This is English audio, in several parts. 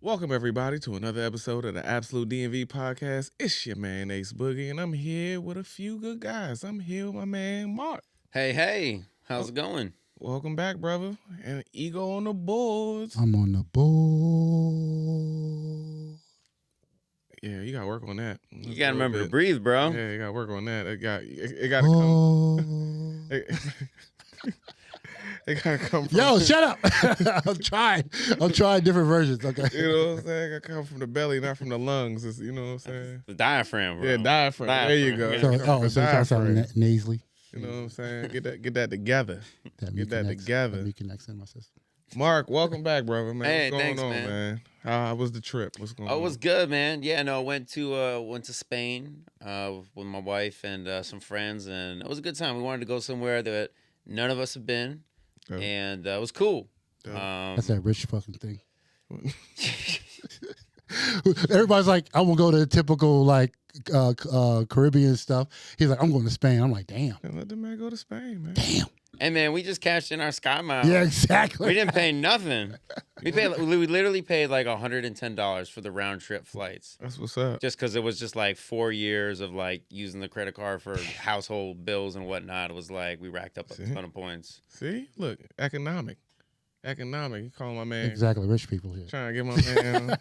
Welcome, everybody, to another episode of the Absolute DMV podcast. It's your man, Ace Boogie, and I'm here with a few good guys. I'm here with my man, Marc. Hey, how's it going? Welcome back, brother. And eGogh on the boards. I'm on the board. Yeah, you got to work on that. You got to remember to breathe, bro. Yeah, you got to work on that. It got to come. It got to come from... Yo, shut up. I'm trying different versions, okay? You know what I'm saying? It got to come from the belly, not from the lungs. It's, you know what I'm saying? The diaphragm, bro. Yeah, diaphragm. There you go. So, so it sounds nasally. You know what I'm saying? Get that together. Get that together. That connects in my system. Marc, welcome back, brother, man. Hey, what's going thanks, on, man? How was the trip? What's going on? Oh, it was good, man. Yeah, no, I went to Spain with my wife and some friends, and it was a good time. We wanted to go somewhere that none of us have been, and it was cool. That's that rich fucking thing. Everybody's like, I will go to the typical like Caribbean stuff. He's like, I'm going to Spain. I'm like, damn. Let the man go to Spain, man. Damn. Hey, man, we just cashed in our Sky Miles. Yeah, exactly. We didn't pay nothing. We literally paid like $110 for the round trip flights. That's what's up. Just because it was just like 4 years of like using the credit card for household bills and whatnot. It was like we racked up a ton of points. See? Look, economic. You calling my man. Exactly, rich people here. Trying to get my man.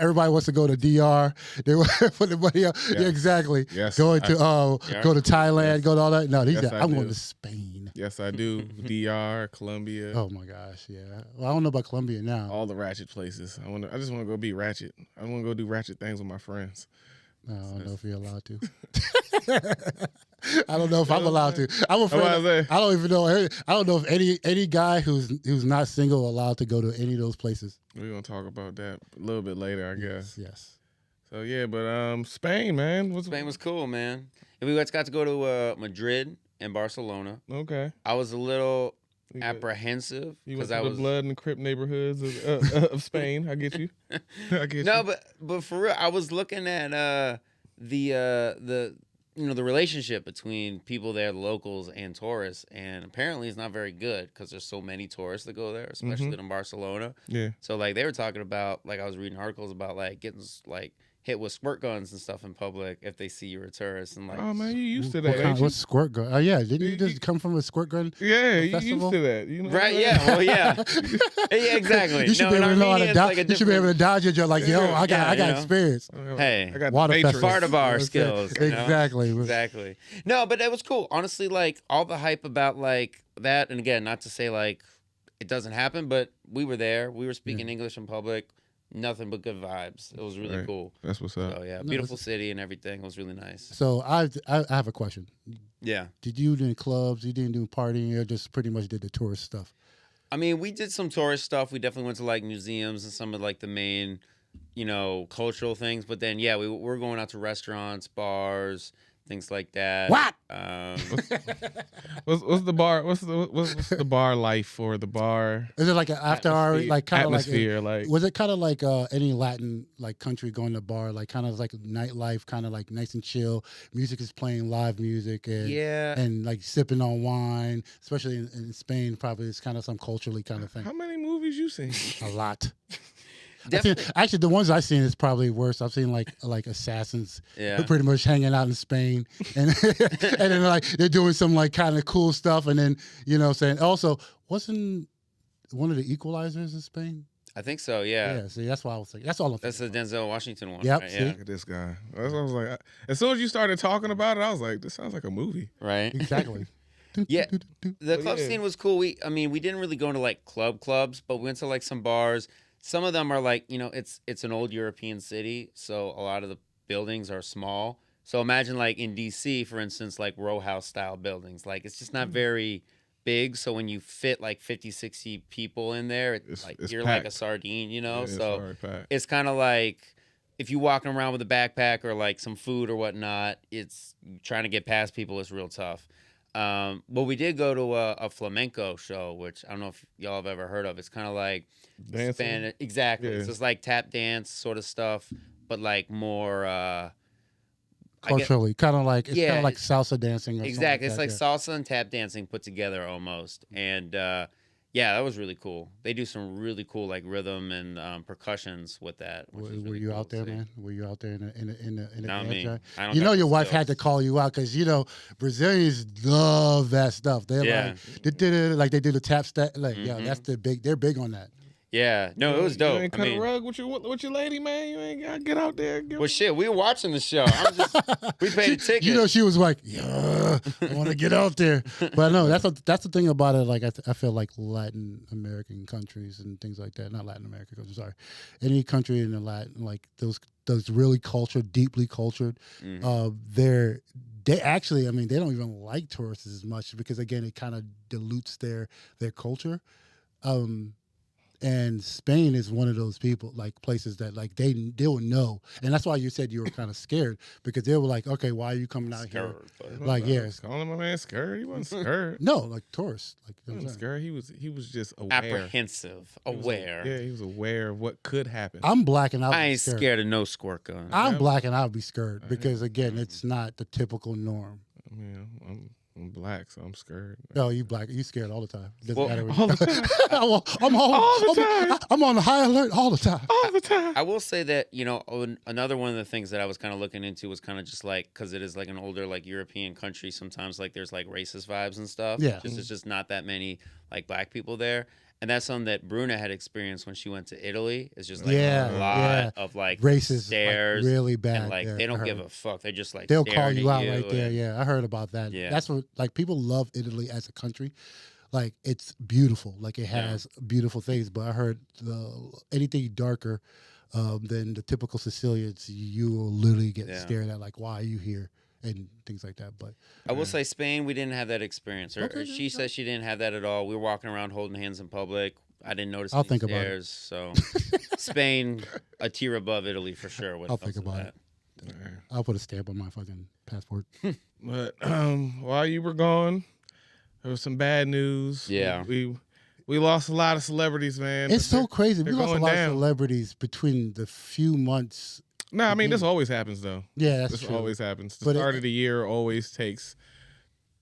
Everybody wants to go to DR. They want to put the money up. Yes. Yeah, exactly. Yes. Going to go to Thailand, Yes. go to all that. No, Yes, I'm do. going to Spain. Yes, I do. DR, Colombia. Oh my gosh, yeah. Well, I don't know about Colombia now. All the ratchet places. I just want to go be ratchet. I want to go do ratchet things with my friends. No, I don't know if you're allowed to. I don't know if I'm allowed to. I'm afraid. I don't even know. I don't know if any guy who's not single allowed to go to any of those places. We're gonna talk about that a little bit later, I guess. Yes. So yeah, but Spain, man. Spain was cool, man. And we got to go to Madrid and Barcelona. Okay. I was a little apprehensive because I was the blood and Crip neighborhoods of Spain. I get you. I get you. No, but for real, I was looking at the relationship between people there, the locals and tourists, and apparently it's not very good because there's so many tourists that go there, especially in Barcelona. Yeah. So like they were talking about, like I was reading articles about like getting like hit with squirt guns and stuff in public if they see you're a tourist, and like, oh man, you used to that. What's squirt gun? Oh yeah, didn't you just come from a squirt gun? Yeah, you festival? used to that. You know right? Yeah, well, yeah, yeah, exactly. You should be able to know how to dodge. You should be able to dodge it. You're like, yo, I got experience. Hey, I got water matrix. part of our skills. You know? Exactly. No, but it was cool. Honestly, like all the hype about like that, and again, not to say like it doesn't happen, but we were there. We were speaking English in public. Nothing but good vibes. It was really cool. That's what's up. So yeah, beautiful city and everything. It was really nice. So I have a question. Yeah. Did you do any clubs? You didn't do partying, or just pretty much did the tourist stuff? I mean, we did some tourist stuff. We definitely went to like museums and some of like the main, cultural things. But then yeah, we were going out to restaurants, bars, things like that. What? What's the bar? What's the bar life for the bar? Is it like an after hour, like kind of atmosphere? like was it kind of like any Latin like country going to bar, like kind of like nightlife, kind of like nice and chill? Music is playing, live music, and and like sipping on wine, especially in Spain. Probably it's kind of some culturally kind of thing. How many movies you seen? A lot. Definitely. Actually, the ones I've seen is probably worse. I've seen like assassins who pretty much hanging out in Spain, and and then like they're doing some like kind of cool stuff, and then saying also wasn't one of the Equalizers in Spain? I think so. Yeah. Yeah. See, that's why I was like, that's all. That's the Denzel Washington one. Yep. Right? See? Yeah. Look at this guy. I was like, as soon as you started talking about it, I was like, this sounds like a movie. Right. Exactly. Yeah, the club scene was cool. We didn't really go into like clubs, but we went to like some bars. Some of them are like, it's an old European city, so a lot of the buildings are small. So imagine like in DC, for instance, like row house style buildings. Like it's just not very big. So when you fit like 50, 60 people in there, it's you're packed. like a sardine, Yeah, so it's kind of like if you're walking around with a backpack or like some food or whatnot, it's trying to get past people is real tough. But we did go to a flamenco show, which I don't know if y'all have ever heard of. It's kind of like Spanish, exactly. Yeah. So it's like tap dance sort of stuff, but like more Culturally, kind of like kind of like salsa dancing. Or exactly. Something It's like like salsa and tap dancing put together almost. And Yeah, that was really cool. They do some really cool like rhythm and percussions with that. Were Really you cool out there, to see. man? Were you out there in the Not me. band? I don't You know, got your the wife had to skills. call you out because Brazilians love that stuff. They're Yeah. like they do the tap step. Like, yeah, that's Mhm. they're big on that. Yeah, no, it was You dope. ain't I cut a mean, rug with your lady, man. You ain't gotta get out there. well, shit, we were watching the show. We paid a ticket. You know, she was like, "Yeah, I want to get out there." But no, that's the thing about it. Like, I feel like Latin American countries and things like that. Not Latin American countries, sorry. Any country in the Latin, like those really cultured, deeply cultured, they actually, I mean, they don't even like tourists as much because again, it kind of dilutes their culture. And Spain is one of those people, like places that like they will know, and that's why you said you were kind of scared because they were like, okay, why are you coming out here? Scared, Like, yes, Calling my man scared. He wasn't scared. no, like tourists, like He wasn't scared. He was just aware. apprehensive, aware. Yeah, he was aware of what could happen. I'm black and I ain't scared of no squirt gun. I'm black and I'll be scared because again, it's not the typical norm. I mean, I'm black, so I'm scared. No, you black, you scared all the time. Doesn't Well, matter. All the time. I'm home. All the time. I'm on high alert all the time. All the time. I will say that, another one of the things that I was kind of looking into was kind of just like, because it is like an older, like European country, sometimes like there's like racist vibes and stuff. Yeah. It's just not that many like black people there. And that's something that Bruna had experienced when she went to Italy. It's just like a lot of like racist, stares. like, really bad. And like there, they I don't heard. give a fuck. They just like They'll staring call you at out right there. and- Yeah, I heard about that. Yeah. That's what like people love Italy as a country. Like it's beautiful. Like it has beautiful things. But I heard anything darker than the typical Sicilians, you will literally get stared at. Like, why are you here? And things like that. But I will say Spain, we didn't have that experience. Or she said she didn't have that at all. We were walking around holding hands in public. I didn't notice I'll any think about it. stares. So Spain, a tier above Italy for sure. I'll think about it. I'll put a stamp on my fucking passport. But while you were gone, there was some bad news. Yeah. We lost a lot of celebrities, man. It's so crazy. We they're lost a going lot down. of celebrities between the few months. No, I mean this always happens though. Yeah, that's This true. always happens. The But start of the year always takes,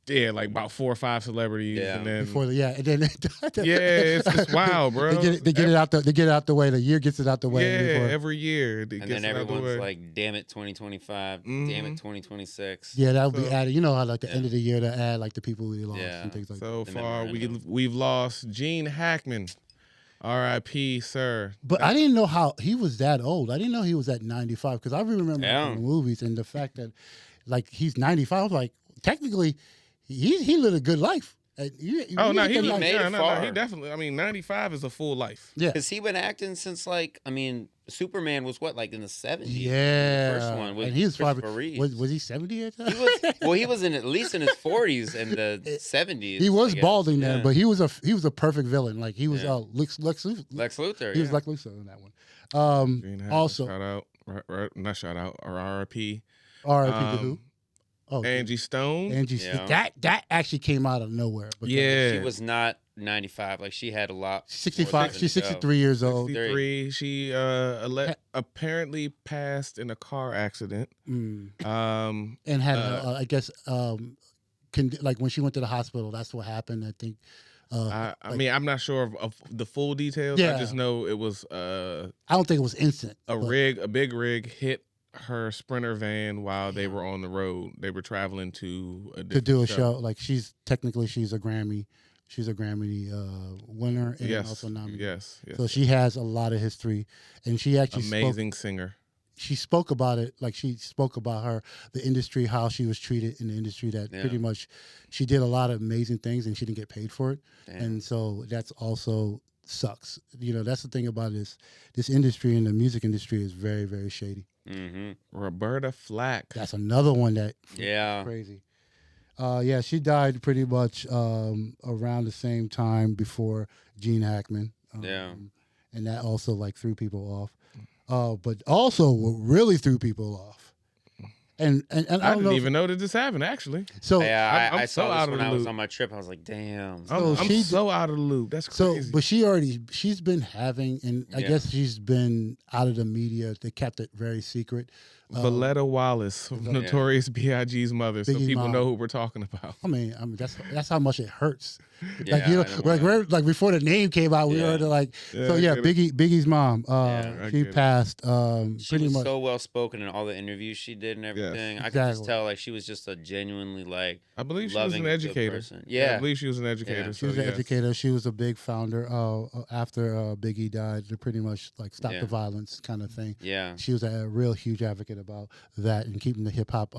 like about 4 or 5 celebrities, Yeah. and then And then it's just wild, bro. They get it out the way. The year gets it out the way. Yeah, before. every year. And then everyone's like, damn it, 2025. Damn it, 2026. Yeah, that would be So- added. You know how like the end of the year to add like the people we lost Yeah. and things like that. So The far, memorandum. we've lost Gene Hackman, R.I.P. Sir. But I didn't know how he was that old. I didn't know he was at 95 because I remember Yeah. from the movies and the fact that like he's 95. I was like, technically, he lived a good life. Oh he no, lived he a was nice- made it no, far. he definitely. I mean, 95 is a full life. Yeah. Because he been acting since like, I mean, Superman was what, like in the 70s? Yeah, The first one with and he was Christopher probably Reeves. was he 70 at that? He was in at least in his 40s and the 70s. He was I guess. balding then, Yeah. but he was a perfect villain. Like he was Yeah. Lex Luthor. Lex Luthor. He was yeah. Lex Luthor in that one. Gene Hackman, Also, shout out, not shout out, or R.I.P. R.I.P. to who? Oh, Angie Stone. Angie. Yeah. That actually came out of nowhere. Because Yeah. She was not 95. Like she had a lot. more 65. things She's to go. 63 years old. 63. She apparently passed in a car accident. Mm. And had I guess like when she went to the hospital, that's what happened. I think. I mean, I'm not sure of the full details. Yeah. I just know it was I don't think it was instant. a but- big rig hit her Sprinter van while they were on the road. They were traveling to do a show. Like she's a Grammy. She's a Grammy winner and Yes, also nominated. yes. So she has a lot of history, and she actually Amazing singer. she spoke about it. Like she spoke about the industry, how she was treated in the industry. That pretty much she did a lot of amazing things, and she didn't get paid for it. Damn. And so that's also sucks. That's the thing about this industry, and the music industry is very, very shady. Mm-hmm. Roberta Flack. That's another one that Yeah. crazy. Yeah, she died pretty much around the same time before Gene Hackman. Yeah. And that also like threw people off. But also what really threw people off. And I I don't know didn't even know that this happened, actually. So Yeah, I'm I so saw out this of when the I was loop. on my trip. I was like, damn. I'm she- so out of the loop. That's So, crazy. but she's been having, and I Yeah. guess she's been out of the media. They kept it very secret. Valletta Wallace, Notorious B.I.G.'s mother, so Biggie people mom. know who we're talking about. I mean, that's how much it hurts. Yeah, Like, you know, like before the name came out, we were like, Yeah, so yeah, Biggie's mom, she passed. She pretty was much so well spoken in all the interviews she did and everything. Yes. I could just tell like she was just a genuinely like I believe she loving, was an good educator. person. I believe she was an educator. Yeah. So she was an educator. She was a big founder. After Biggie died, to pretty much like stop the violence kind of thing. Yeah, she was a real huge advocate about that and keeping the hip hop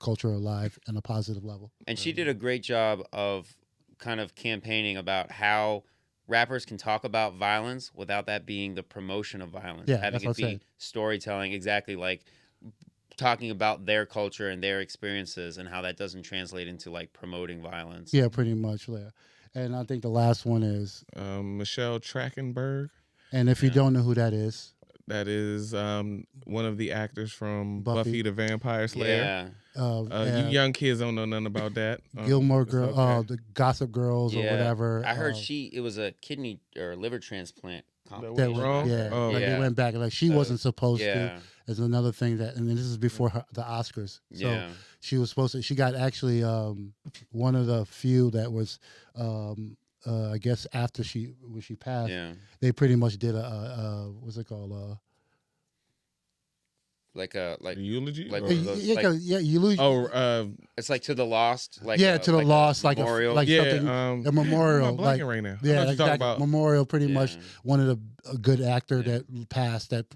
culture alive on a positive level. and she did a great job of kind of campaigning about how rappers can talk about violence without that being the promotion of violence. Yeah, having that's it what I'm be saying. storytelling, exactly, like talking about their culture and their experiences and how that doesn't translate into like promoting violence. Yeah, pretty much. Yeah. And I think the last one is Michelle Trachtenberg. And if you don't know who that is one of the actors from Buffy the Vampire Slayer. Yeah. You young kids don't know nothing about that. Gilmore Girl, okay. the Gossip Girls or whatever. I heard it was a kidney or liver transplant. That was wrong? Yeah, Oh. like they went back. Like she wasn't supposed to. Yeah. Is another thing that, and then this is before the Oscars. So Yeah. she was supposed to. She got actually one of the few that was. I guess after when she passed, they pretty much did a what's it called? Like eulogy? like eulogy. Oh, it's like to the lost. Like to the lost, like memorial. something, a memorial. I'm blanking right now. Yeah, exactly. About Memorial. Pretty much one of a good actor that passed that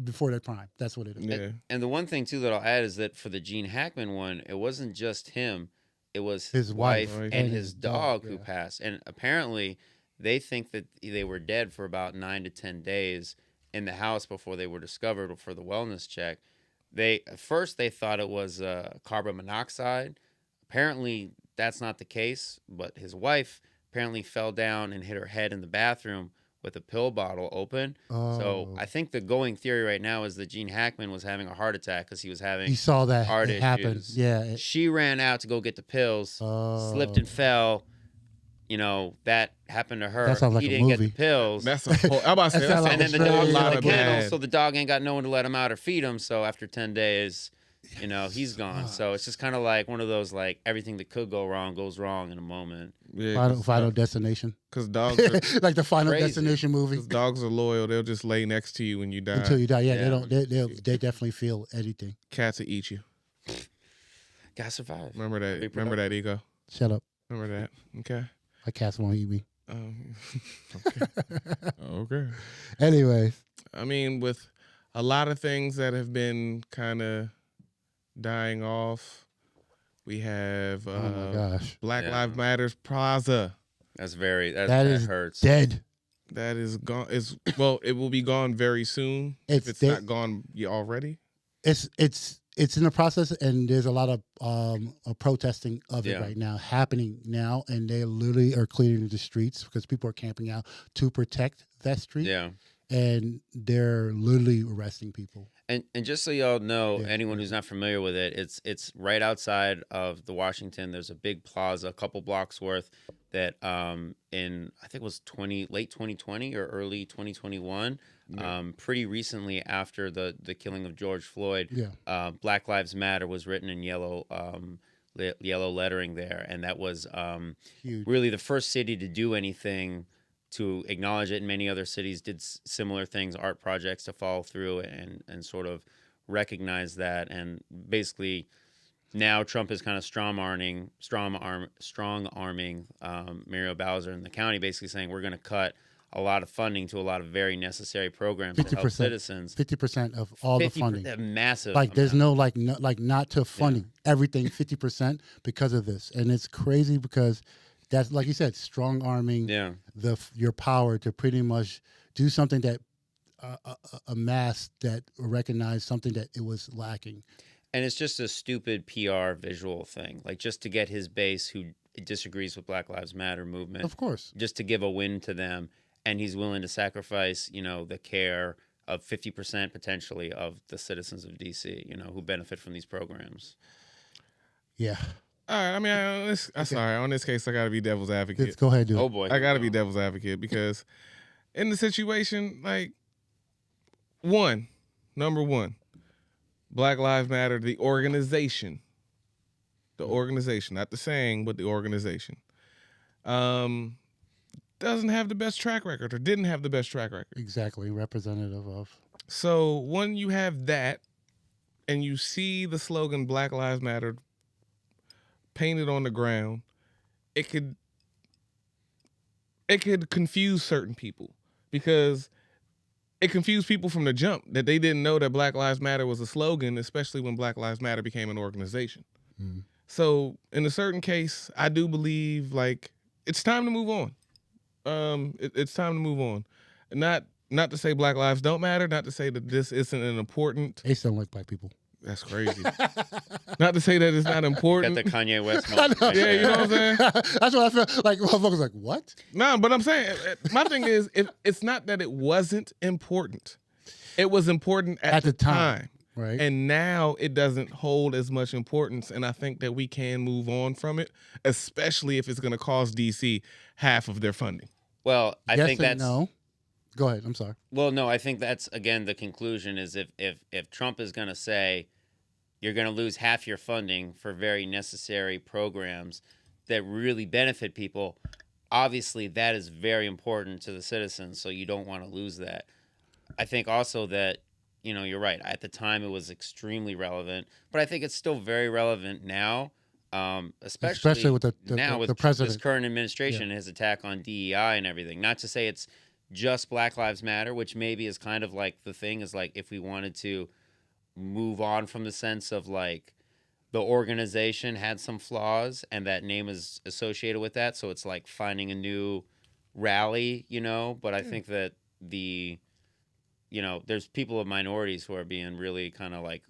before their prime. That's what it is. Yeah. And the one thing too that I'll add is that for the Gene Hackman one, it wasn't just him. It was his wife and his dog who passed. And apparently they think that they were dead for about 9 to 10 days in the house before they were discovered for the wellness check. At first they thought it was carbon monoxide. Apparently that's not the case, but his wife apparently fell down and hit her head in the bathroom with a pill bottle open. So I think the going theory right now is that Gene Hackman was having a heart attack because he was having he saw that heart it happen. issues. Yeah. She ran out to go get the pills, slipped and fell. You know, that happened to her. That sounds like he a didn't movie. get the pills. That's a whole, I'm about to say, That that's and a then the Australia, dog's lot in of the kennel, bad. so the dog ain't got no one to let him out or feed him. So after 10 days, you know, he's gone. So it's just kind of like one of those, like, everything that could go wrong goes wrong in a moment. Yeah, Final Destination. Because dogs are, like the Final Crazy. Destination movie. dogs are loyal. They'll just lay next to you when you die. Until you die. Yeah, Yeah. they don't. They definitely feel anything. Cats will eat you. Gotta survive. Remember that. Remember that, eGogh. Shut up. Remember that. Okay. My cats won't eat me. Okay. Okay. Anyways, I mean, with a lot of things that have been kind of dying off, we have oh my gosh, Black Yeah. Lives Matters Plaza. That is hurts. dead. That is gone. It will be gone very soon. It's if it's dead. not gone already. It's in the process, and there's a lot of protesting of it Yeah. right now, happening now, and they literally are clearing the streets because people are camping out to protect that street. Yeah. And they're literally arresting people. And just so y'all know, Yeah. anyone who's not familiar with it, it's right outside of the Washington. There's a big plaza, a couple blocks worth, that in I think it was late 2020 or early 2021, pretty recently after the killing of George Floyd, Black Lives Matter was written in yellow lettering there, and that was Huge. really the first city to do anything to acknowledge it. And many other cities did similar things, art projects to follow through and sort of recognize that. And basically now Trump is kind of strong arming Muriel Bowser in the county, basically saying we're going to cut a lot of funding to a lot of very necessary programs to help citizens. 50% of all the funding. Massive. Like there's no not to funding everything 50% because of this, and it's crazy because that's like you said, strong arming your power to pretty much do something that a mass that recognized something that it was lacking. And it's just a stupid PR visual thing, like just to get his base who disagrees with Black Lives Matter movement, Of course, just to give a win to them, and he's willing to sacrifice, the care of 50% potentially of the citizens of DC, who benefit from these programs. yeah. All right. I mean, sorry. On this case, I got to be devil's advocate. Let's go ahead, do it. Oh boy, I got to be devil's advocate because in the situation, like, number one, Black Lives Matter, the organization, not the saying, but the organization, doesn't have the best track record or didn't have the best track record. Exactly, representative of. So when you have that and you see the slogan Black Lives Matter painted on the ground, it could confuse certain people, because it confused people from the jump that they didn't know that Black Lives Matter was a slogan, especially when Black Lives Matter became an organization. Mm. So in a certain case, I do believe like it's time to move on. It's time to move on. Not to say Black lives don't matter, not to say that this isn't an important. They don't like black people. That's crazy. Not to say that it's not important. Got the Kanye West moment. Yeah, you know what I'm saying? That's what I feel like. Motherfuckers like, what? No, but I'm saying, my thing is, it's not that it wasn't important. It was important at the time. Right. And now it doesn't hold as much importance. And I think that we can move on from it, especially if it's going to cost DC half of their funding. Well, I yes think and that's no. Go ahead. I'm sorry. Well, no, I think that's again the conclusion is if Trump is going to say you're going to lose half your funding for very necessary programs that really benefit people, obviously that is very important to the citizens, so you don't want to lose that. I think also that, you know, you're right. At the time it was extremely relevant, but I think it's still very relevant now. Especially with the president, this current administration, his attack on DEI and everything. Not to say it's just Black Lives Matter, which maybe is kind of like the thing is like if we wanted to move on from the sense of like the organization had some flaws and that name is associated with that, so it's like finding a new rally, you know. But I think that there's people of minorities who are being really kind of like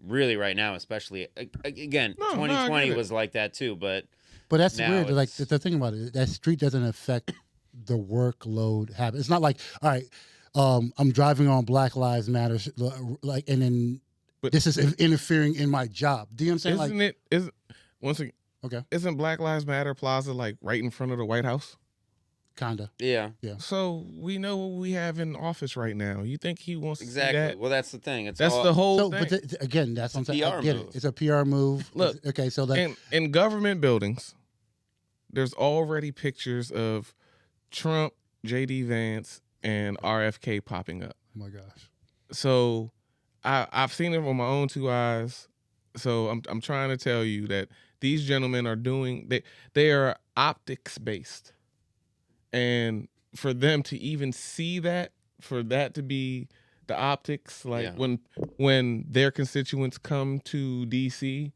really right now, especially again, 2020 was like that too, but that's weird. Like the thing about it, that street doesn't affect the workload habit. It's not like, all right, I'm driving on Black Lives Matter, like, and then this is interfering in my job. Do you know what I'm saying? Isn't Black Lives Matter Plaza like right in front of the White House? Kinda. Yeah. So we know what we have in office right now. You think he wants to see that? Well, that's the thing. That's the whole thing. But again, that's what I'm saying. PR move. It's a PR move. Look, okay, so that in government buildings, there's already pictures of Trump, J.D. Vance, and RFK popping up. Oh my gosh. So I've seen it with my own two eyes. So I'm trying to tell you that these gentlemen are they are optics based. And for them to even see that, for that to be the optics, like when their constituents come to DC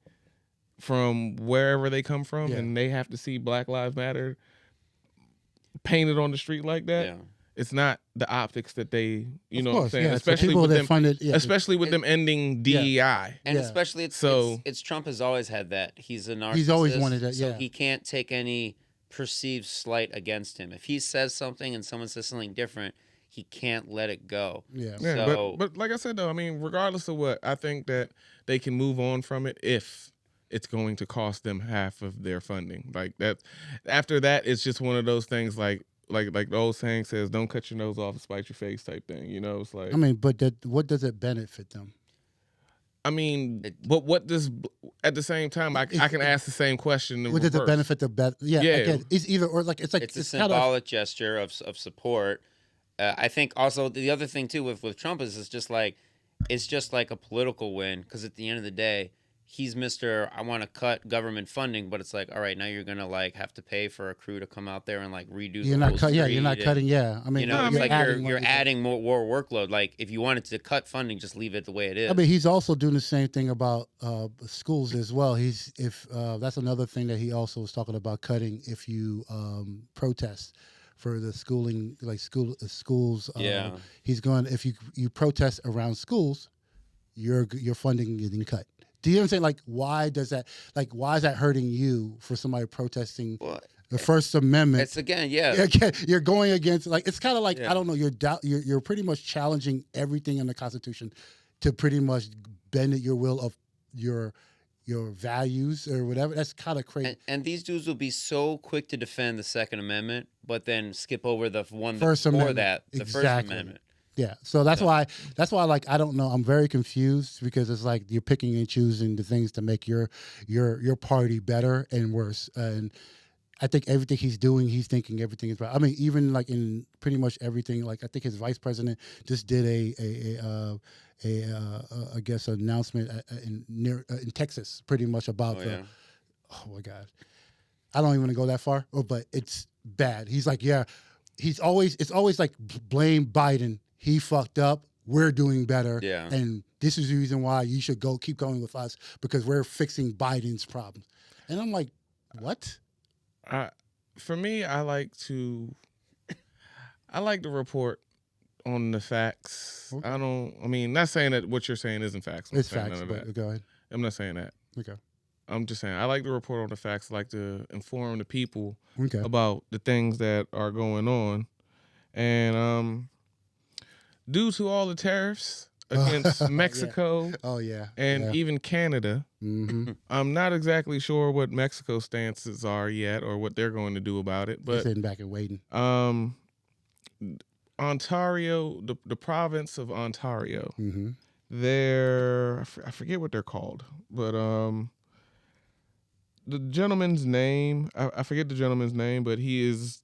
from wherever they come from and they have to see Black Lives Matter painted on the street like that, it's not the optics that they, you know what I'm saying? Especially with them, especially with them ending DEI. And especially it's Trump has always had that. He's a narcissist. He's always wanted that, so he can't take any perceived slight against him. If he says something and someone says something different, he can't let it go. So, but like I said though, I mean, regardless of what, I think that they can move on from it if it's going to cost them half of their funding. Like that, after that, it's just one of those things like the old saying says, "Don't cut your nose off to spite your face" type thing. You know, it's like. I mean, but what does it benefit them? I mean, but what does at the same time I can ask the same question. What does it benefit the best? Yeah. Again, it's either or. Like it's a symbolic gesture of support. I think also the other thing too with Trump is it's just like a political win, because at the end of the day, he's Mr. I want to cut government funding, but it's like, all right, now you're gonna like have to pay for a crew to come out there and like redo. You're not cutting. You're not cutting. Yeah, I mean, it's like you're adding more workload. Like if you wanted to cut funding, just leave it the way it is. I mean, he's also doing the same thing about schools as well. That's another thing that he also was talking about cutting if you protest for the schooling, like schools. He's going, if you protest around schools, your funding getting cut. Do you know what I'm saying? Like, why is that hurting you for somebody protesting the First Amendment? It's again, you're going against, like, it's kind of like, I don't know, you're pretty much challenging everything in the Constitution to pretty much bend your will of your values or whatever. That's kind of crazy. And these dudes will be so quick to defend the Second Amendment, but then skip over the one First before Amendment. that, the First Amendment. Yeah, so that's why like I don't know. I'm very confused because it's like you're picking and choosing the things to make your party better and worse. And I think everything he's doing, he's thinking everything is right. I mean, even like in pretty much everything. Like I think his vice president just did I guess an announcement in Texas, pretty much about oh my God, I don't even want to go that far. Oh, but it's bad. He's like, yeah, it's always like blame Biden. He fucked up. We're doing better. Yeah. And this is the reason why you should keep going with us because we're fixing Biden's problems. And I'm like, what? For me, I like to report on the facts. Okay. Not saying that what you're saying isn't facts. It's facts, but go ahead. I'm not saying that. Okay. I'm just saying I like to report on the facts. I like to inform the people Okay. about the things that are going on. And due to all the tariffs against Mexico and even Canada, I'm not exactly sure what Mexico's stances are yet or what they're going to do about it. But sitting back and waiting. Ontario, the province of Ontario, I forget what they're called, but the gentleman's name, I forget the gentleman's name, but he is,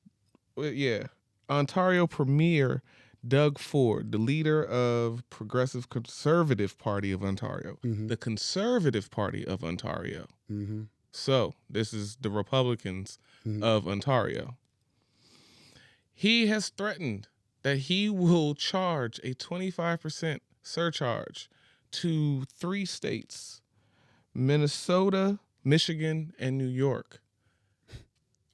Ontario Premier Doug Ford, the leader of Progressive Conservative Party of Ontario, the Conservative Party of Ontario. So this is the Republicans of Ontario. He has threatened that he will charge a 25% surcharge to 3 states, Minnesota, Michigan, and New York.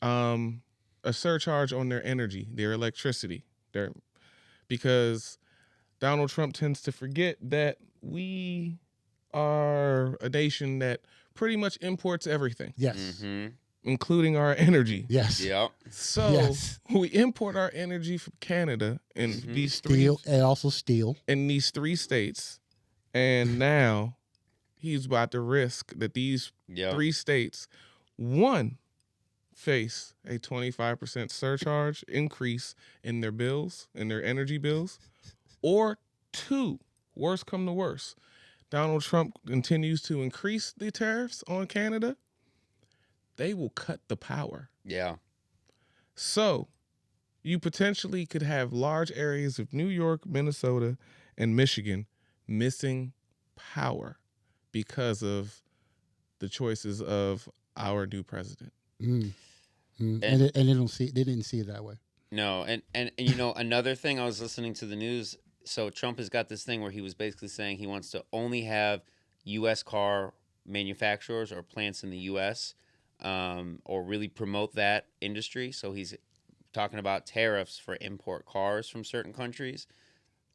A surcharge on their energy, their electricity, because Donald Trump tends to forget that we are a nation that pretty much imports everything. Yes. Including our energy. Yes. Yep. So we import our energy from Canada and these steel and also steel in these 3 states, and now he's about to risk that these 3 states, one, face a 25% surcharge increase in their bills, in their energy bills, or 2, worse come to worse, Donald Trump continues to increase the tariffs on Canada. They will cut the power. Yeah. So you potentially could have large areas of New York, Minnesota, and Michigan missing power because of the choices of our new president. And they didn't see it that way. No, and you know, another thing, I was listening to the news. So Trump has got this thing where he was basically saying he wants to only have U.S. car manufacturers or plants in the U.S. Or really promote that industry. So he's talking about tariffs for import cars from certain countries,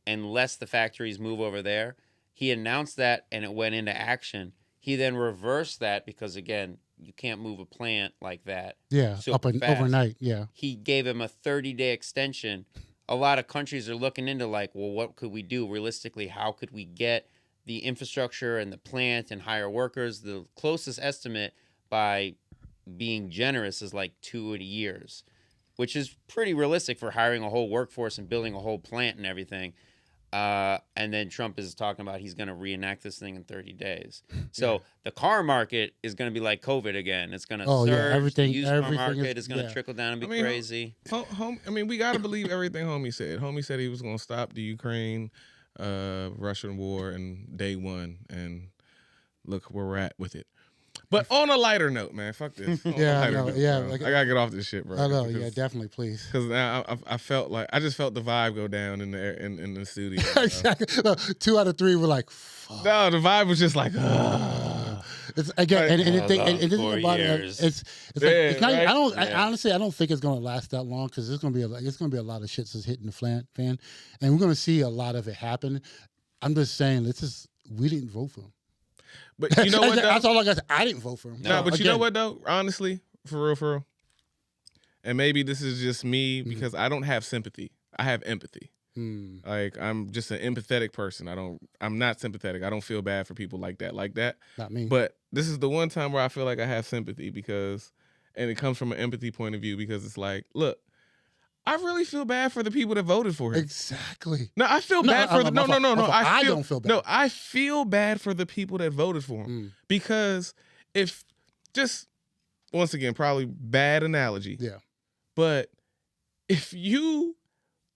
unless the factories move over there. He announced that, and it went into action. He then reversed that because, again, you can't move a plant like that. Yeah, so overnight. Yeah. He gave him a 30-day extension. A lot of countries are looking into like, well, what could we do realistically? How could we get the infrastructure and the plant and hire workers? The closest estimate by being generous is like 2 years, which is pretty realistic for hiring a whole workforce and building a whole plant and everything. And then Trump is talking about he's going to reenact this thing in 30 days. So the car market is going to be like COVID again. It's going to surge. Yeah, everything, the used car market is going to trickle down and be crazy. We got to believe everything homie said. Homie said he was going to stop the Ukraine, Russian war in day 1, and look where we're at with it. But on a lighter note, man, fuck this. I gotta get off this shit, bro. I know, definitely, please. Because now I just felt the vibe go down in the studio. Exactly. No, 2 out of 3 were like, fuck. No, the vibe was just like, It's again, and this is about it's not. Right? Honestly, I don't think it's gonna last that long because it's gonna be a lot of shit that's hitting the fan, and we're gonna see a lot of it happen. I'm just saying, we didn't vote for him. But you know what, though? That's all I got. I didn't vote for him. No, but you know what, though? Honestly, for real. And maybe this is just me because I don't have sympathy. I have empathy. Like, I'm just an empathetic person. I'm not sympathetic. I don't feel bad for people like that. Not me. But this is the one time where I feel like I have sympathy and it comes from an empathy point of view because it's like, look, I really feel bad for the people that voted for him. Exactly. No, I feel bad for the no. I don't feel bad. No, I feel bad for the people that voted for him because if just once again, probably bad analogy. Yeah. But if you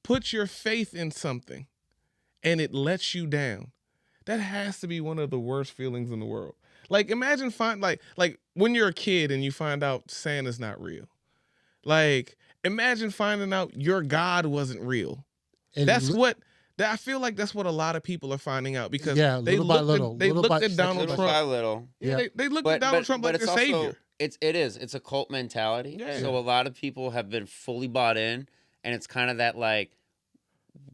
put your faith in something and it lets you down, that has to be one of the worst feelings in the world. Like imagine like when you're a kid and you find out Santa's not real. Like imagine finding out your God wasn't real. And I feel like that's what a lot of people are finding out because they looked at Donald Trump. By little. Yeah, they looked at Donald Trump like their savior. It's a cult mentality. Yeah. So a lot of people have been fully bought in, and it's kind of that like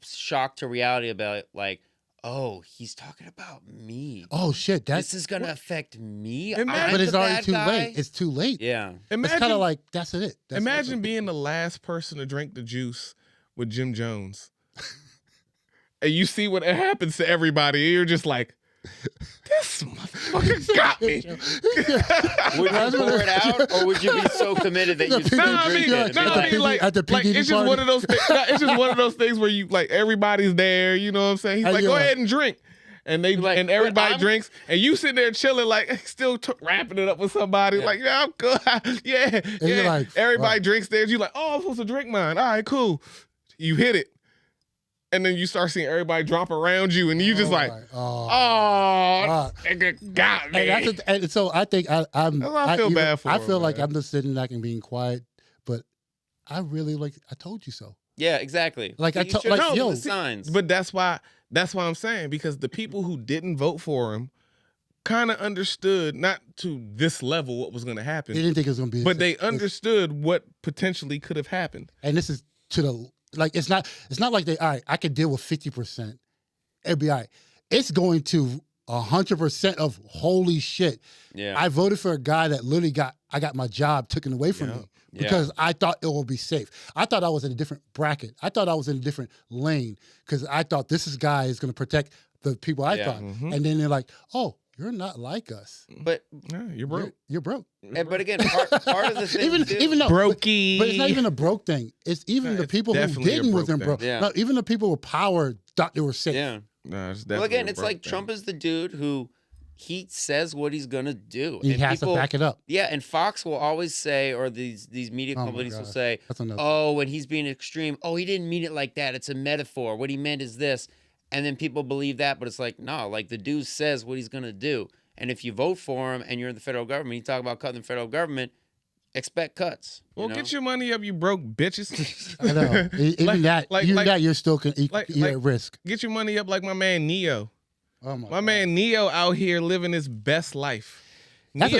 shock to reality about it, like, oh, he's talking about me. Oh shit, this is gonna affect me. But it's already too late. It's too late. Yeah, it's kind of like that's it. Imagine being the last person to drink the juice with Jim Jones, and you see what happens to everybody. And you're just like, this motherfucker got me. Would you pour it out, or would you be so committed that you still drink it? It's just one of those. It's just one of those things where you like everybody's there. You know what I'm saying? He's like, go ahead and drink, and and everybody drinks, and you sitting there chilling, like still wrapping it up with somebody. Like, yeah, I'm good. yeah. Like, everybody drinks theirs. You like, oh, I'm supposed to drink mine. All right, cool. You hit it. And then you start seeing everybody drop around you, and you just nigga got me. And so I think I feel bad for him. I feel like I'm just sitting back and being quiet, but I really I told you so. Yeah, exactly. Like I told, the signs. But that's why I'm saying because the people who didn't vote for him kind of understood not to this level what was going to happen. They didn't think it was going to be, but they understood what potentially could have happened. And this is to the. Like it's not like all right, I could deal with 50%. It'd be all right. It's going to 100% of holy shit. Yeah. I voted for a guy that literally I got my job taken away from me because I thought it would be safe. I thought I was in a different bracket. I thought I was in a different lane because I thought this guy is going to protect the people I thought. Mm-hmm. And then they're like, oh, you're not like us. But you're broke. You're broke. But again, part of the thing even though brokey. But it's not even a broke thing. It's even the people who didn't wasn't broke. Yeah. No, even the people with power thought they were safe. Yeah. No, well, again, it's like thing. Trump is the dude who he says what he's gonna do. He has to back it up. Yeah, and Fox will always say, or these media companies will say, oh, when he's being extreme, oh, he didn't mean it like that. It's a metaphor. What he meant is this. And then people believe that, but it's like, no, like the dude says what he's going to do. And if you vote for him and you're in the federal government, you talk about cutting the federal government, expect cuts. Well, get your money up, you broke bitches. I know. Even that, you're still at risk. Get your money up like my man Neyo. Oh my God. Man Neyo out here living his best life. That's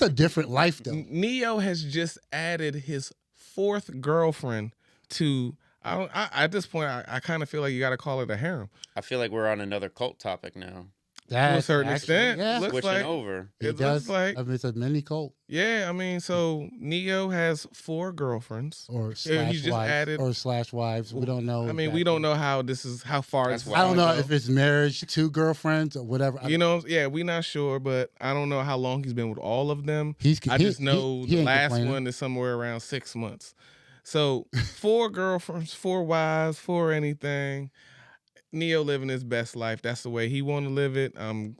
a different life, though. Neyo has just added his 4th girlfriend to... at this point, I kind of feel like you got to call it a harem. I feel like we're on another cult topic now. To a certain extent. Yeah. Switching over. It looks like. I mean, it's a mini cult. Yeah, I mean, so Neyo has 4 girlfriends. Or slash wives. We don't know. I mean, we don't know how far it's I don't know if it's marriage, 2 girlfriends, or whatever. We're not sure, but I don't know how long he's been with all of them. I just know the last one is somewhere around 6 months. So 4 girlfriends, 4 wives, 4 anything. Neyo living his best life. That's the way he want to live it. I'm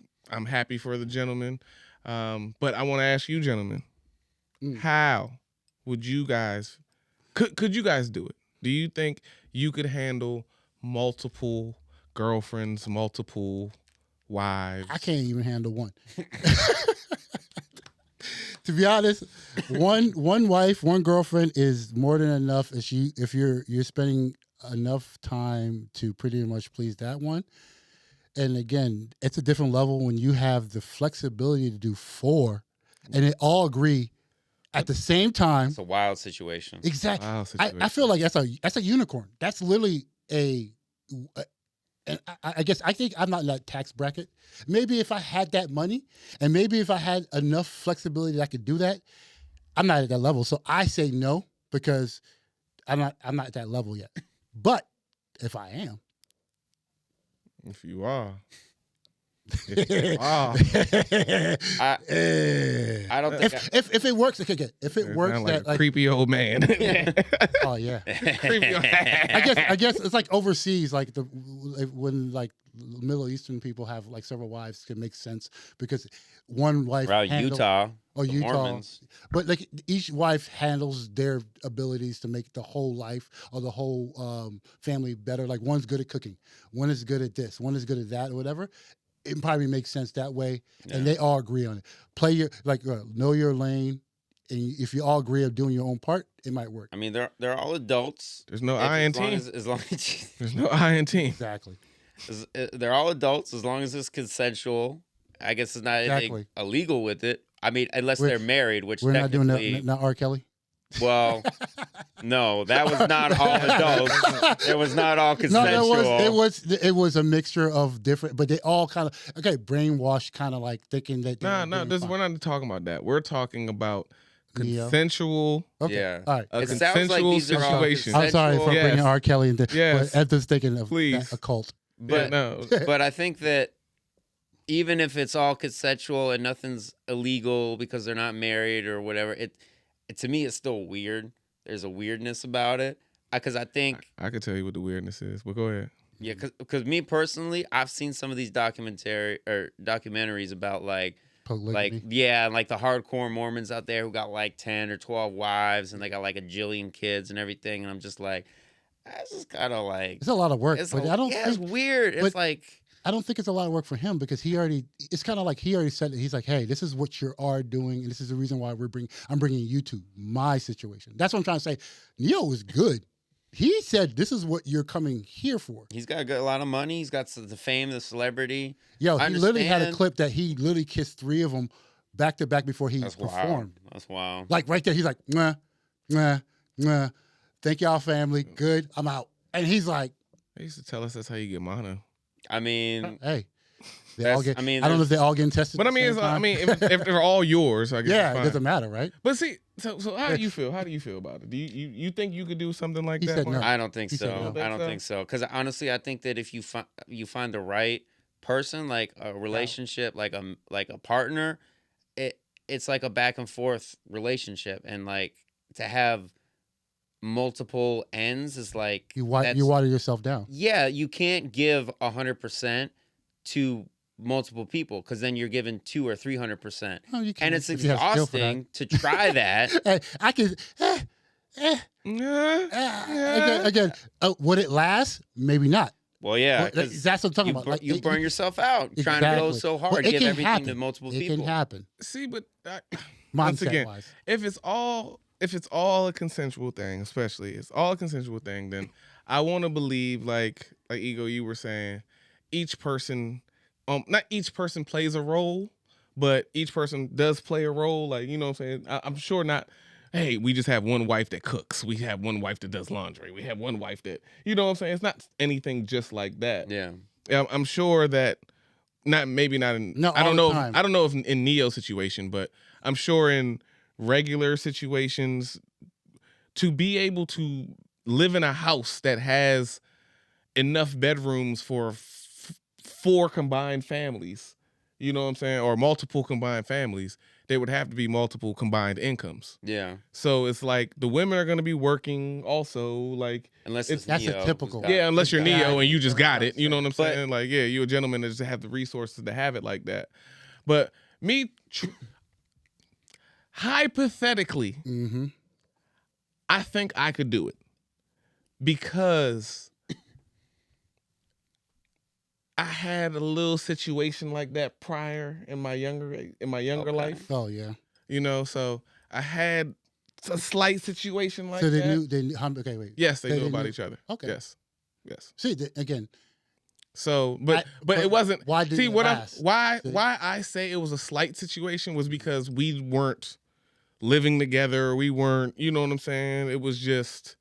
happy for the gentleman. But I want to ask you, gentlemen, how would you guys could you guys do it? Do you think you could handle multiple girlfriends, multiple wives? I can't even handle one. To be honest, one wife, one girlfriend is more than enough. If you're spending enough time to pretty much please that one. And again, it's a different level when you have the flexibility to do 4, and they all agree at the same time. It's a wild situation. Exactly. I feel like that's a unicorn. That's literally and I guess I think I'm not in that tax bracket. Maybe if I had that money and maybe if I had enough flexibility that I could do that, I'm not at that level. So I say no because I'm not at that level yet. But if I am. If you are. Wow. I don't think if it works, okay, if it works, Sound like that a creepy old man. oh yeah, Creepy old I guess it's like overseas, like when like Middle Eastern people have like several wives, it makes sense because one wife Utah. or the Utah, Mormons. but like each wife handles their abilities to make the whole life or the whole family better. Like one's good at cooking, one is good at this, one is good at that, or whatever. It probably makes sense that way, and they all agree on it. Play your know your lane, and if you all agree of doing your own part, it might work. I mean, they're all adults. There's no I in team. As long as There's no I in team. Exactly. They're all adults as long as it's consensual. I guess it's not anything illegal with it. I mean, unless they're married, which we're not doing that. Not R. Kelly. Well, no, that was not all adults. It was not all consensual. No, it was a mixture of different, but they all kind of brainwashed, kind of like thinking that. No, we're not talking about that. We're talking about consensual. Okay. Yeah. All right. A It consensual sounds like these are all situation. I'm sorry for Yes. bringing R. Kelly into. Yes. I'm just thinking of Please. a cult. But no. but I think that even if it's all consensual and nothing's illegal because they're not married or whatever, it to me it's still weird. There's a weirdness about it because I think I could tell you what the weirdness is, but go ahead. yeah, because me personally, I've seen some of these documentaries about like Polygamy. like the hardcore Mormons out there who got like 10 or 12 wives and they got like a jillion kids and everything, and I'm just like, that's just kind of like It's a lot of work, but I don't. Yeah, it's weird. It's like. I don't think it's a lot of work for him because it's kind of like he already said it. He's like, hey, this is what you are doing, and this is the reason why I'm bringing you to my situation. That's what I'm trying to say. Neyo was good. He said, this is what you're coming here for. He's got a lot of money. He's got the fame, the celebrity. Yo, he literally had a clip that he literally kissed 3 of them back to back before he performed. Wild. That's wild. Like right there, he's like, mwah, mwah, mwah. Thank y'all, family. Good. I'm out. And he's like, They used to tell us that's how you get mono. I mean, hey, they all get. I mean, I don't know if they all getting tested. But I mean, if they're all yours, I guess. Yeah, it's it fine. doesn't matter, right? But see, so how do you feel? How do you feel about it? Do you think you could do something like He that? said no. Mark? I don't think He so. said no. I don't think so. Because honestly, I think that if you find the right person, like a relationship, like a partner, it's like a back and forth relationship, and like to have multiple ends is like You water yourself down. Yeah, you can't give 100% to multiple people because then you're giving 200 or 300%, and it's exhausting to try that. Hey, I can. Again, would it last? Maybe not. Well, yeah, that's what I'm talking about. Like, you burn yourself out trying to go so hard, give everything to multiple people. It can happen. See, but Mindset once again, wise. if it's all a consensual thing, especially it's all a consensual thing, then I want to believe like eGogh, you were saying, each person, not each person plays a role, but each person does play a role. Like, you know what I'm saying? I'm sure not. Hey, we just have one wife that cooks. We have one wife that does laundry. We have one wife that, you know what I'm saying? It's not anything just like that. Yeah. I'm sure that maybe not in. No, I don't know. time. I don't know if in Neyo's situation, but I'm sure in regular situations, to be able to live in a house that has enough bedrooms for 4 combined families, you know what I'm saying, or multiple combined families, there would have to be multiple combined incomes. Yeah. So it's like the women are going to be working also, like unless that's Neyo, a typical. Yeah, unless you're Neyo and you just got it. You know what I'm But- saying? Like, yeah, you're a gentleman that just have the resources to have it like that. But me, hypothetically, Mm-hmm. I think I could do it because I had a little situation like that prior in my younger life. Oh yeah. You know, so I had a slight situation like So that. they knew. Okay, wait. Yes, they knew they about knew- each other. Okay. Yes. See, again, So, but it wasn't. Why did See it what last? why I say it was a slight situation was because we weren't living together. We weren't. You know what I'm saying? It was just.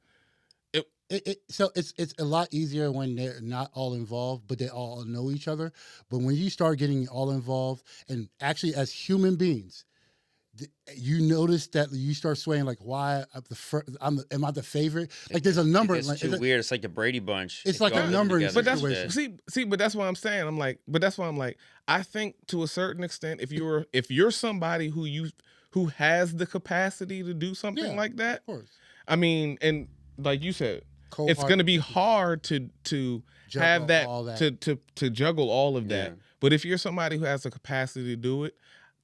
So it's a lot easier when they're not all involved, but they all know each other. But when you start getting all involved, and actually as human beings, you notice that you start swaying like, why am I the favorite? Like there's a number. It's too weird. It's like the Brady Bunch. It's like a number in But that's situation. but that's why I'm saying I think to a certain extent, if you're somebody who has the capacity to do something like that, of course. I mean, and like you said, it's going to be hard to have that, to juggle all of that. But if you're somebody who has the capacity to do it,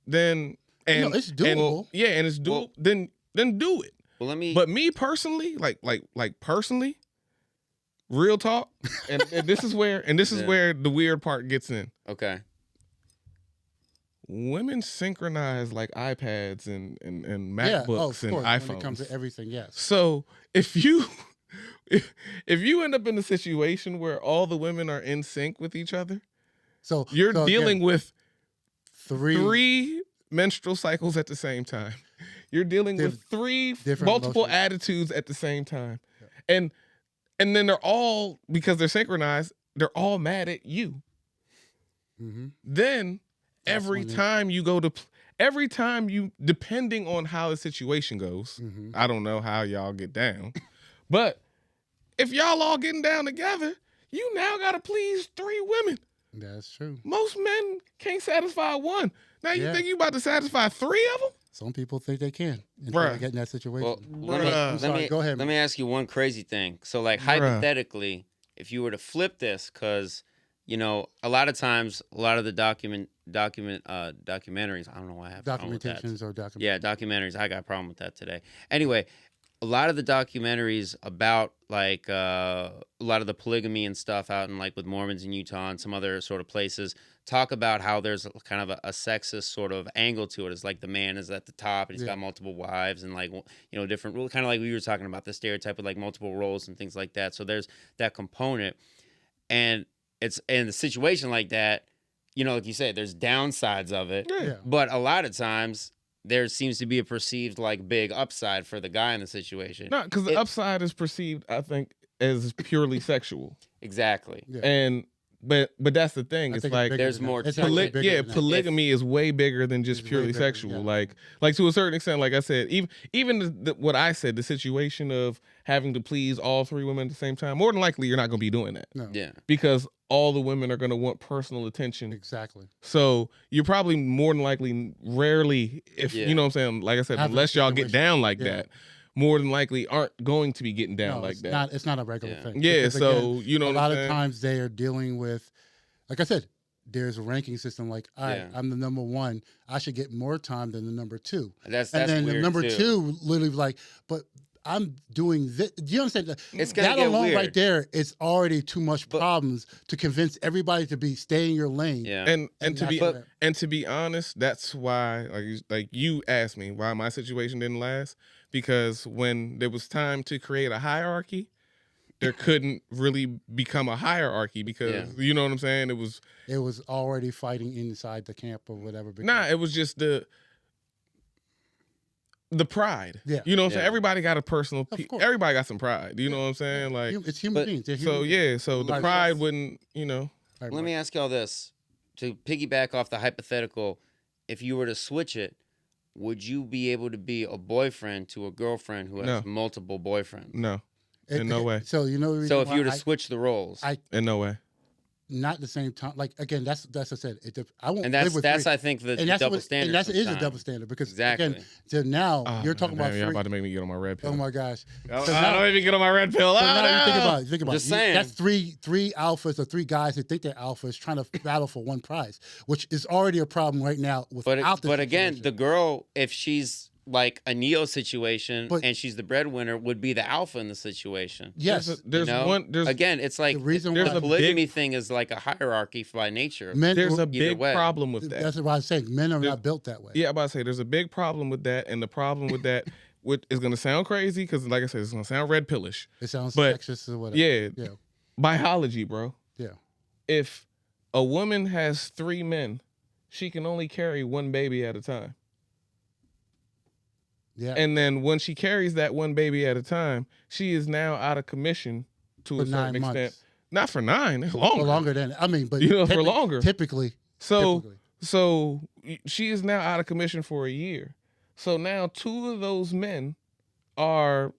then it's doable. And it's doable. Then do it. Well, But me personally, like personally, real talk, and this is where the weird part gets in. Okay. Women synchronize like iPads and MacBooks and iPhones. When it comes to everything, yes. So if you end up in a situation where all the women are in sync with each other, so you're dealing with three menstrual cycles at the same time. You're dealing with three multiple attitudes at the same time. Yeah. And then they're all, because they're synchronized, they're all mad at you. Mm-hmm. Then every time you, depending on how the situation goes, I don't know how y'all get down, but if y'all all getting down together, you now got to please 3 women. That's true. Most men can't satisfy one. Now you think you about to satisfy 3 of them? Some people think they can until they get in that situation. Well, go ahead. Let me ask you one crazy thing. So, like, hypothetically, if you were to flip this, because, you know, a lot of times, a lot of the documentaries, I don't know why I have documentations or documentaries. Yeah, documentaries. I got a problem with that today. Anyway, a lot of the documentaries about like a lot of the polygamy and stuff out in like with Mormons in Utah and some other sort of places talk about how there's kind of a sexist sort of angle to it. It's like the man is at the top and he's got multiple wives and like, you know, different rules, kind of like we were talking about the stereotype with like multiple roles and things like that. So there's that component, and it's in a situation like that, you know, like you said, there's downsides of it, but a lot of times there seems to be a perceived like big upside for the guy in the situation. No, because the upside is perceived, I think, as purely sexual. Exactly. Yeah. And but that's the thing. It's like there's more. Polygamy is way bigger than just purely sexual. Yeah. Like to a certain extent, like I said, even what I said, the situation of having to please all 3 women at the same time, more than likely you're not going to be doing that. No. Yeah. Because all the women are going to want personal attention. Exactly. So you're probably more than likely, rarely, if you know what I'm saying, like I said, unless y'all get down like that, more than likely aren't going to be getting down like that. It's not a regular thing. Yeah, because, so again, you know, a lot of times they are dealing with, like I said, there's a ranking system. Like, all right, I'm the number 1. I should get more time than the number 2. That's then weird the number too. 2 literally like, but I'm doing this. Do you understand that? It's gonna that get alone weird. right there, it's already too much problems to convince everybody to stay in your lane. Yeah. And to be honest, that's why like you asked me why my situation didn't last, because when there was time to create a hierarchy, there couldn't really become a hierarchy because you know what I'm saying? It was already fighting inside the camp or whatever. It was just the pride. Yeah. You know what I'm saying? Everybody got a personal everybody got some pride. You know what I'm saying? Like it's human beings. So the pride wouldn't, you know. Let me ask y'all this. To piggyback off the hypothetical, if you were to switch it, would you be able to be a boyfriend to a girlfriend who has multiple boyfriends? No. In no way. So you know. So if you were to switch the roles, in no way. Not the same time. Like again, that's I said. I won't. And that's live with 3. I think the double standard. And that is a double standard because again, so now you're talking about. You're about to make me get on my red pill. Oh my gosh! I don't even get on my red pill. So now you think about it. Just saying. That's three alphas or 3 guys who think they're alphas trying to battle for one prize, which is already a problem right now. But again, the girl, if she's like a Neo situation and she's the breadwinner, would be the alpha in the situation. Yes. Again, it's like the polygamy thing is like a hierarchy by nature. There's a big problem with that. That's what I'm saying. Men are not built that way. Yeah, I'm about to say there's a big problem with that, and the problem with that is going to sound crazy because, like I said, it's going to sound red pillish. It sounds sexist or whatever. Yeah. Biology, bro. Yeah. If a woman has 3 men, she can only carry 1 baby at a time. Yeah. And then when she carries that 1 baby at a time, she is now out of commission to a certain extent. Not for 9, it's longer. For longer than but for longer. Typically. So she is now out of commission for a year. So now 2 of those men have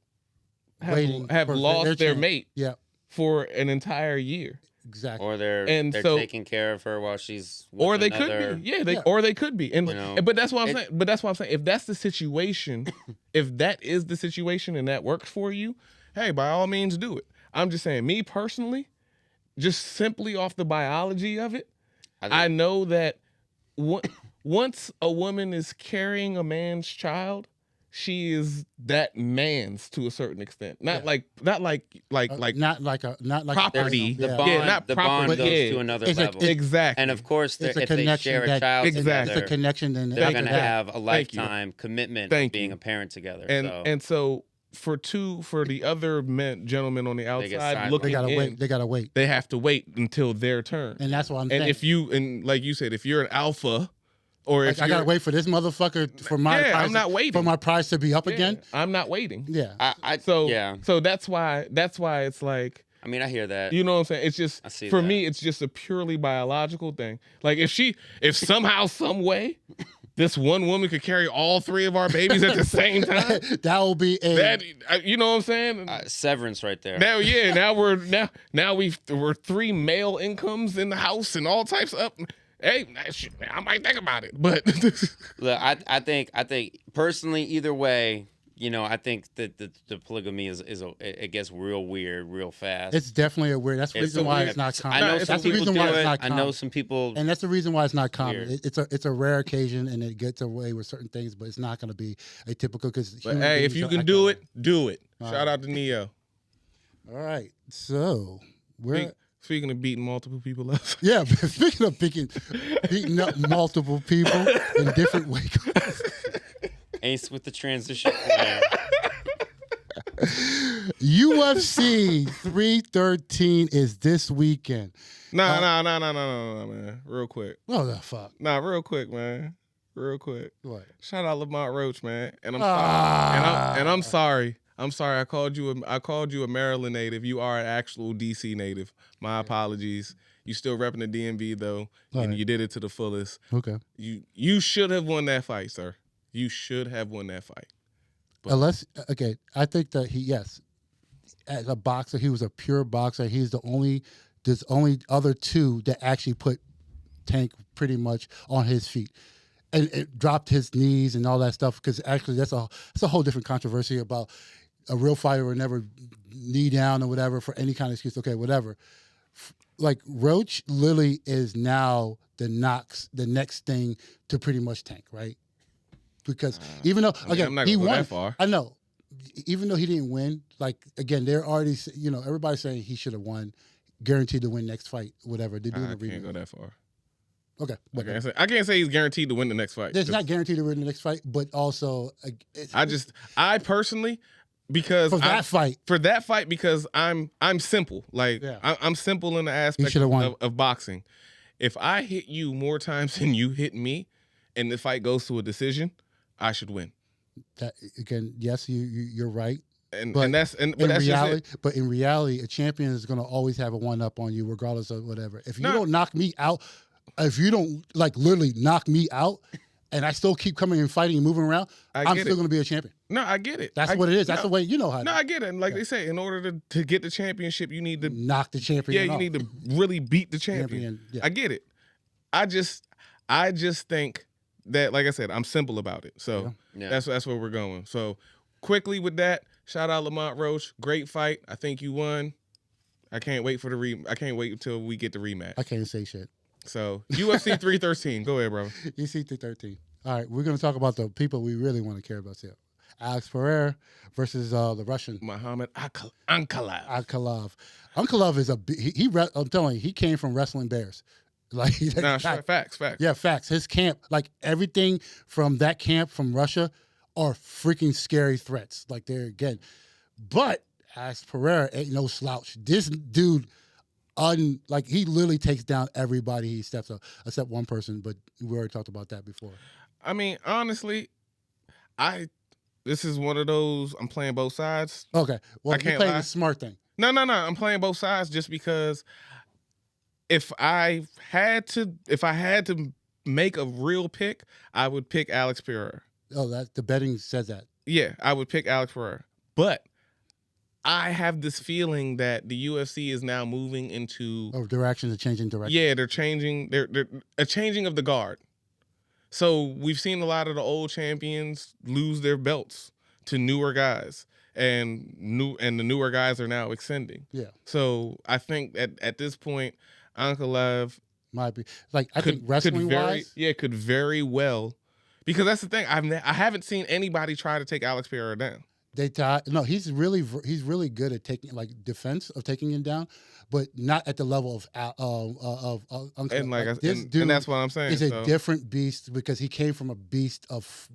for lost their chance. mate Yeah, for an entire year. exactly. Or they're taking care of her while she's with or they another, could be. Or they could be. And but that's what I'm saying. But that's what I'm saying. If that's the situation, if that is the situation and that works for you, hey, by all means do it. I'm just saying, me personally, just simply off the biology of it, I know that once a woman is carrying a man's child, she is that man's to a certain extent. Not like property. The bond goes to another level. Exactly. And of course, if they share a child together, it's a connection. They're going to have a lifetime commitment of being a parent together. And so for the other gentlemen on the outside looking they gotta wait. They have to wait until their turn. And that's what I'm saying. And like you said, if you're an alpha, or if I gotta wait for this motherfucker for my price, I'm not waiting for my price to be up again. I'm not waiting. Yeah. So that's why it's like, I mean, I hear that. You know what I'm saying? It's just for me, it's just a purely biological thing. Like if somehow, some way, this one woman could carry all 3 of our babies at the same time, that will be you know what I'm saying? Severance right there. Now we're 3 male incomes in the house and all types of. Hey, I might think about it, but look, I think personally, either way, I think that the polygamy it gets real weird real fast. It's definitely a weird. That's the reason why it's not common. That's the reason why it's not common. I know some people, and that's the reason why it's not common. It's a rare occasion, and it gets away with certain things, but it's not going to be a typical. Hey, if you can do it, do it. Shout out to Neyo. All right, so we're. Speaking of beating multiple people up. Yeah, speaking of beating up multiple people in different ways. Ace with the transition plan. UFC 313 is this weekend. No, man. Real quick. What the fuck? Real quick, man. Real quick. What? Shout out Lamont Roach, man. And I'm sorry. And I'm sorry. I'm sorry. I called you a Maryland native. You are an actual DC native. My apologies. You still repping the DMV though, and you did it to the fullest. Okay. You should have won that fight, sir. You should have won that fight. But I think that as a boxer, he was a pure boxer. There's only other 2 that actually put Tank pretty much on his feet. And it dropped his knees and all that stuff, because actually that's a whole different controversy about a real fighter would never knee down or whatever for any kind of excuse. Okay, whatever. Like Roach literally is now the next thing to pretty much Tank, right? Because even though he won, that far. I know. Even though he didn't win, like again, they're already everybody's saying he should have won, guaranteed to win next fight, whatever. They're doing I can't go that far. Okay, I can't say he's guaranteed to win the next fight. It's not guaranteed to win the next fight, but also I personally, because for that fight, because I'm simple. Like I'm simple in the aspect of boxing. If I hit you more times than you hit me, and the fight goes to a decision, I should win. That again, yes, you're right. But in reality, a champion is going to always have a one up on you, regardless of whatever. If you don't knock me out, if you don't literally knock me out, and I still keep coming and fighting and moving around, I'm still going to be a champion. No, I get it. That's what it is. That's the way you know how. No, I get it. And like they say, in order to get the championship, you need to knock the champion. Yeah, you need to really beat the champion. Yeah. I get it. I just think that, like I said, I'm simple about it. So that's where we're going. So quickly with that, shout out Lamont Roach. Great fight. I think you won. I can't wait for I can't wait until we get the rematch. I can't say shit. So UFC 313. Go ahead, bro. UFC 313. All right, we're going to talk about the people we really want to care about here. Alex Pereira versus the Russian Muhammad Ankalaev. Ankalaev is I'm telling you, he came from wrestling bears. Facts. Yeah, facts. His camp, everything from that camp from Russia, are freaking scary threats. But Alex Pereira ain't no slouch. This dude, he literally takes down everybody he steps up, except one person. But we already talked about that before. I mean, honestly, this is one of those. I'm playing both sides. Okay, well, you're playing the smart thing. No. I'm playing both sides just because. If I had to make a real pick, I would pick Alex Pereira. Oh, that the betting says that. Yeah, I would pick Alex Pereira. But I have this feeling that the UFC is now moving into direction, changing direction. Yeah, they're changing. They're a changing of the guard. So we've seen a lot of the old champions lose their belts to newer guys, and the newer guys are now ascending. Yeah. So I think at this point, Ankalaev might be like I think wrestling wise, could very well, because that's the thing. I haven't seen anybody try to take Alex Pereira down. No, he's really good at taking defense of taking him down, but not at the level of Uncle. And and that's what I'm saying. Is a different beast because he came from a beast of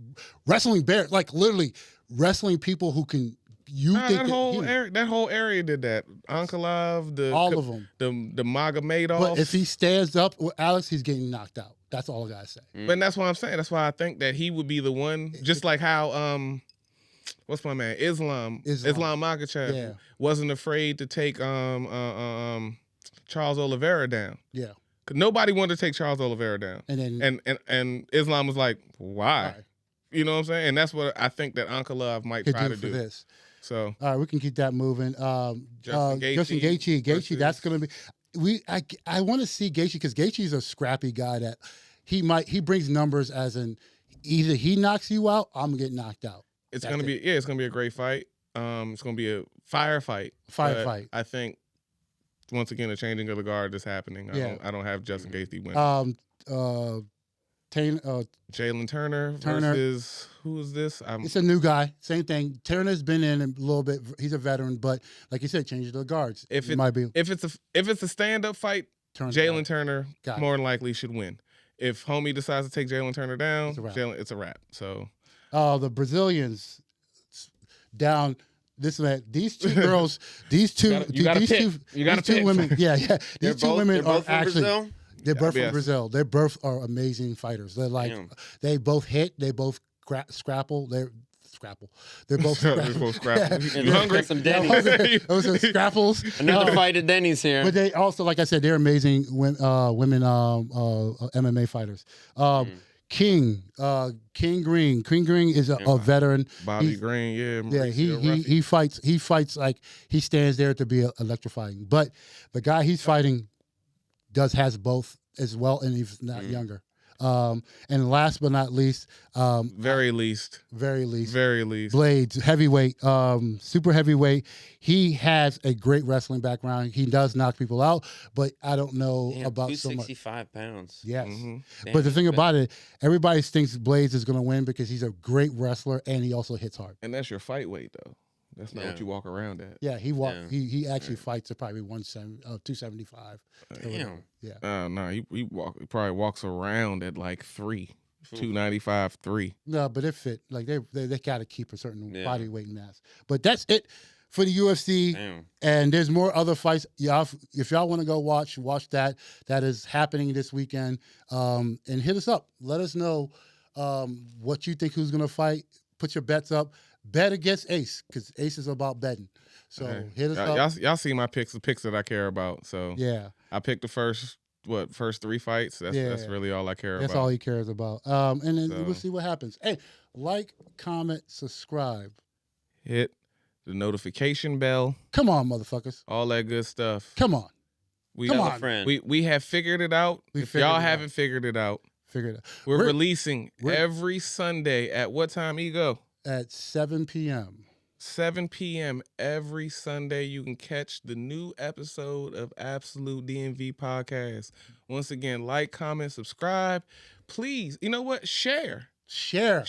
wrestling bear, like literally wrestling people who can. That whole area did that. Ankalaev, all of them, the Magomedov. But if he stands up with Alex, he's getting knocked out. That's all I gotta say. But that's what I'm saying. That's why I think that he would be the one, just like how what's my man? Islam Makhachev wasn't afraid to take Charles Oliveira down. Yeah. Cause nobody wanted to take Charles Oliveira down. And then and Islam was like, why? You know what I'm saying? And that's what I think that Ankalaev might try to do. For this. So all right, we can keep that moving. Justin Gaethje, that's gonna be I want to see Gaethje because Gaethje's a scrappy guy that he brings numbers as in either he knocks you out, I'm gonna get knocked out. It's gonna be a great fight. It's gonna be a firefight. I think once again a changing of the guard is happening. I don't have Justin Gaethje winning. Jalen Turner versus who is this? It's a new guy. Same thing. Turner's been in a little bit. He's a veteran, but like you said, change the guards. If it's a stand-up fight, Jalen Turner more than likely should win. If homie decides to take Jalen Turner down, it's a wrap. So, the Brazilians down. These two girls, these two women. Yeah. These two women are actually. Brazil? They're both from Brazil. They both are amazing fighters. They're like they both hit. They both scrapple. They're both scrapple. You hungry? Some Denny's. Those are scrapples. Another fight at Denny's here. But they also, like I said, they're amazing women MMA fighters. King Green. King Green is a veteran. Bobby Green, he fights like he stands there to be electrifying. But the guy he's fighting has both as well, and he's not younger. And last but not least, very least, Blades, heavyweight, super heavyweight. He has a great wrestling background. He does knock people out, but I don't know about so much. 265 pounds. Yes, but the thing about it, everybody thinks Blades is going to win because he's a great wrestler and he also hits hard. And that's your fight weight, though. That's not what you walk around at. Yeah, he actually fights at probably 275. Damn. Yeah. No, he probably walks around at like 295, 3. No, but they're fit. Like they got to keep a certain body weight and mass. But that's it for the UFC. Damn. And there's more other fights. If y'all want to go watch that. That is happening this weekend. And hit us up. Let us know what you think who's gonna fight. Put your bets up. Bet against Ace, because Ace is about betting. So hit us up. Y'all see my picks, the picks that I care about. So I picked the first 3 fights. That's really all I care about. That's all he cares about. And then we'll see what happens. Hey, like, comment, subscribe. Hit the notification bell. Come on, motherfuckers. All that good stuff. Come on. Come on, friend. We have figured it out. If y'all haven't figured it out, we're releasing every Sunday at what time, eGogh? At 7 p.m. 7 p.m. every Sunday, you can catch the new episode of Absolute DMV Podcast. Once again, like, comment, subscribe. Please, you know what? Share. I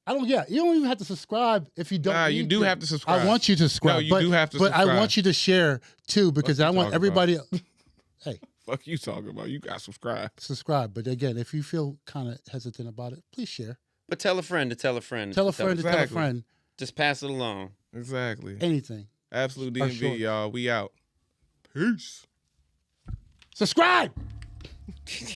don't. Yeah, you don't even have to subscribe if you don't. Nah, you do have to subscribe. I want you to subscribe. No, you do have to subscribe. But I want you to share too because I want everybody. Hey, fuck you talking about? You got to subscribe. Subscribe, but again, if you feel kind of hesitant about it, please share. But tell a friend to tell a friend. Tell a friend to tell a friend. Just pass it along. Exactly. Anything. Absolute DMV, y'all. We out. Peace. Subscribe.